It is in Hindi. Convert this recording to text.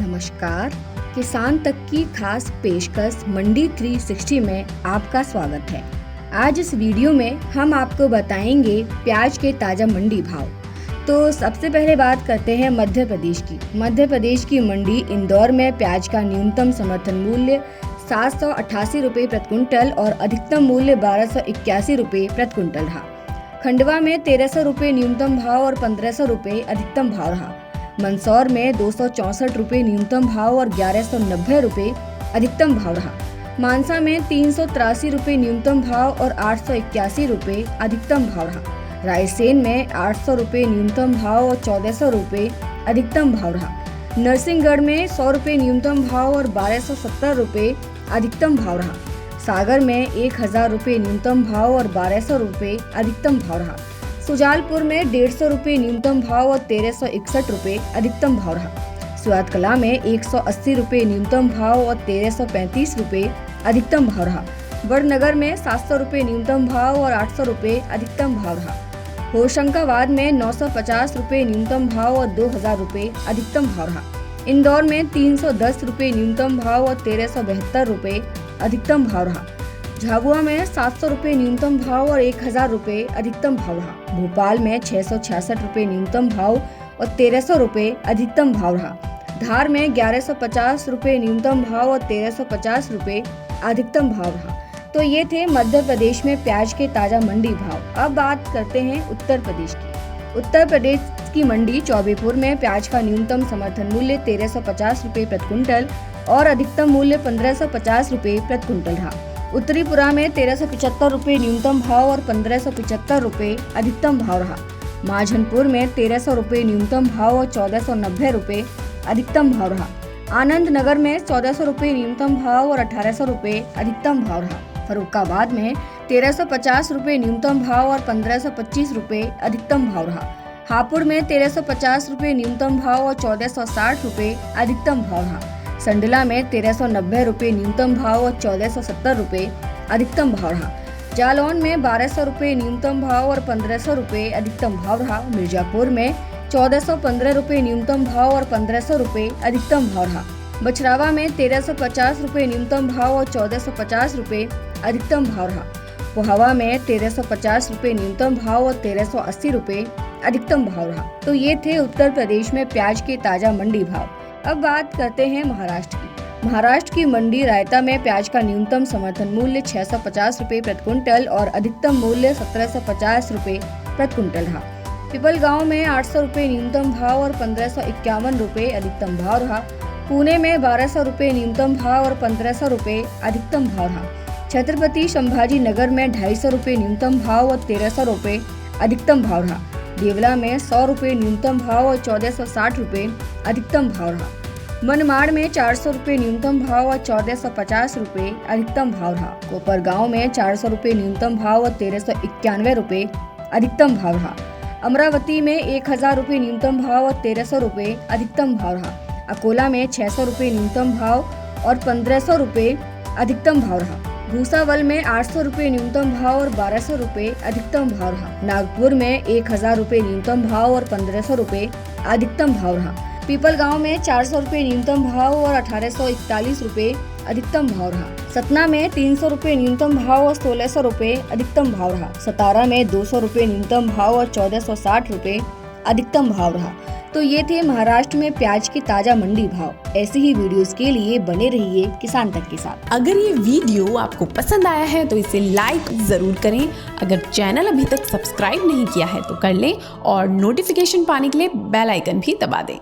नमस्कार, किसान तक की खास पेशकश मंडी 360 में आपका स्वागत है। आज इस वीडियो में हम आपको बताएंगे प्याज के ताज़ा मंडी भाव। तो सबसे पहले बात करते हैं मध्य प्रदेश की। मध्य प्रदेश की मंडी इंदौर में प्याज का न्यूनतम समर्थन मूल्य 788 रुपये प्रति क्विंटल और अधिकतम मूल्य 1281 रुपये प्रति क्विंटल रहा। खंडवा में 1300 रुपये न्यूनतम भाव और 1500 रुपये अधिकतम भाव रहा। मंदसौर में 264 रुपये न्यूनतम भाव और 1190 रुपये अधिकतम भाव रहा। मानसा में 383 रुपये न्यूनतम भाव और 881 रुपये अधिकतम भाव रहा। रायसेन में 800 रुपये न्यूनतम भाव और 1400 रुपये अधिकतम भाव रहा। नरसिंहगढ़ में 100 रुपये न्यूनतम भाव और 1270 रुपये अधिकतम भाव रहा। सागर में 1000 रुपये न्यूनतम भाव और 1200 रुपये अधिकतम भाव रहा। सुजालपुर में 150 रुपये न्यूनतम भाव और 1361 रुपये अधिकतम भाव रहा। सुआतकला में 180 रुपये न्यूनतम भाव और 1335 रुपये अधिकतम भाव रहा। वडनगर में 700 रुपये न्यूनतम भाव और 800 रुपये अधिकतम भाव रहा। होशंगाबाद में 950 रुपये न्यूनतम भाव और 2000 रुपये अधिकतम भाव रहा। इंदौर में 310 रुपये न्यूनतम भाव और 1372 रुपये अधिकतम भाव रहा। झाबुआ में 700 रुपये न्यूनतम भाव और 1000 रुपये अधिकतम भाव रहा। भोपाल में 666 रुपये न्यूनतम भाव और 1300 रुपये अधिकतम भाव रहा। धार में 1150 रुपये न्यूनतम भाव और 1350 रुपये अधिकतम भाव रहा। तो ये थे मध्य प्रदेश में प्याज के ताज़ा मंडी भाव। अब बात करते हैं उत्तर प्रदेश की। उत्तर प्रदेश की मंडी चौबेपुर में प्याज का न्यूनतम समर्थन मूल्य 1350 रुपये प्रति क्विंटल और अधिकतम मूल्य 1550 रुपये प्रति क्विंटल रहा। उत्तरीपुरा में 1375 रुपये न्यूनतम भाव और 1575 रुपये अधिकतम भाव रहा। माझनपुर में 1300 रुपये न्यूनतम भाव और 1490 रुपये अधिकतम भाव रहा। आनंद नगर में 1400 रुपये न्यूनतम भाव और 1800 रुपये अधिकतम भाव रहा। फर्रुखाबाद में 1350 रुपये न्यूनतम भाव और 1525 रुपये अधिकतम भाव रहा। हापुड़ में 1350 रुपये न्यूनतम भाव और 1460 रुपये अधिकतम भाव रहा। संडला में 1390 रुपये न्यूनतम भाव और 1470 रुपये अधिकतम भाव रहा। जालौन में 1200 रुपये न्यूनतम भाव और 1500 रुपये अधिकतम भाव रहा। मिर्जापुर में 1415 रुपये न्यूनतम भाव और 1500 रुपये अधिकतम भाव रहा। बछरावा में 1350 रुपये न्यूनतम भाव और 1450 रुपये अधिकतम भाव रहा। पोहावा में 1350 रुपये न्यूनतम भाव और 1380 रुपये अधिकतम भाव रहा। तो ये थे उत्तर प्रदेश में प्याज के ताज़ा मंडी भाव। अब बात करते हैं महाराष्ट्र की। महाराष्ट्र की मंडी रायता में प्याज का न्यूनतम समर्थन मूल्य 650 रुपये प्रति क्विंटल और अधिकतम मूल्य 1750 रुपये प्रति क्विंटल रहा। पिपलगांव में 800 रुपये न्यूनतम भाव और 1551 रुपये अधिकतम भाव रहा। पुणे में 1200 रुपये न्यूनतम भाव और 1500 रुपये अधिकतम भाव रहा। छत्रपति संभाजी नगर में 250 रुपये न्यूनतम भाव और 1300 रुपये अधिकतम भाव रहा। देवला में 100 रुपये न्यूनतम भाव और 1460 रुपये अधिकतम भाव रहा। मनमाड़ में 400 रुपये न्यूनतम भाव और 1450 रुपये अधिकतम भाव रहा। कोपरगांव में 400 रुपये न्यूनतम भाव और 1391 रुपये अधिकतम भाव रहा। अमरावती में 1000 रुपये न्यूनतम भाव और 1300 रुपये अधिकतम भाव रहा। अकोला में 600 रुपये न्यूनतम भाव और 1500 रुपये अधिकतम भाव रहा। भूसावल में 800 रुपये न्यूनतम भाव और 1200 रुपये अधिकतम भाव रहा। नागपुर में 1000 रुपये न्यूनतम भाव और 1500 रुपये अधिकतम भाव रहा। पीपलगांव में 400 रुपये न्यूनतम भाव और 1841 रुपये अधिकतम भाव रहा। सतना में 300 रुपये न्यूनतम भाव और 1600 रुपये अधिकतम भाव रहा। सतारा में 200 रुपये न्यूनतम भाव और 1460 रुपये अधिकतम भाव रहा। तो ये थे महाराष्ट्र में प्याज की ताज़ा मंडी भाव। ऐसी ही वीडियोस के लिए बने रहिए किसान तक के साथ। अगर ये वीडियो आपको पसंद आया है तो इसे लाइक जरूर करें। अगर चैनल अभी तक सब्सक्राइब नहीं किया है तो कर लें और नोटिफिकेशन पाने के लिए बेल आइकन भी दबा दें।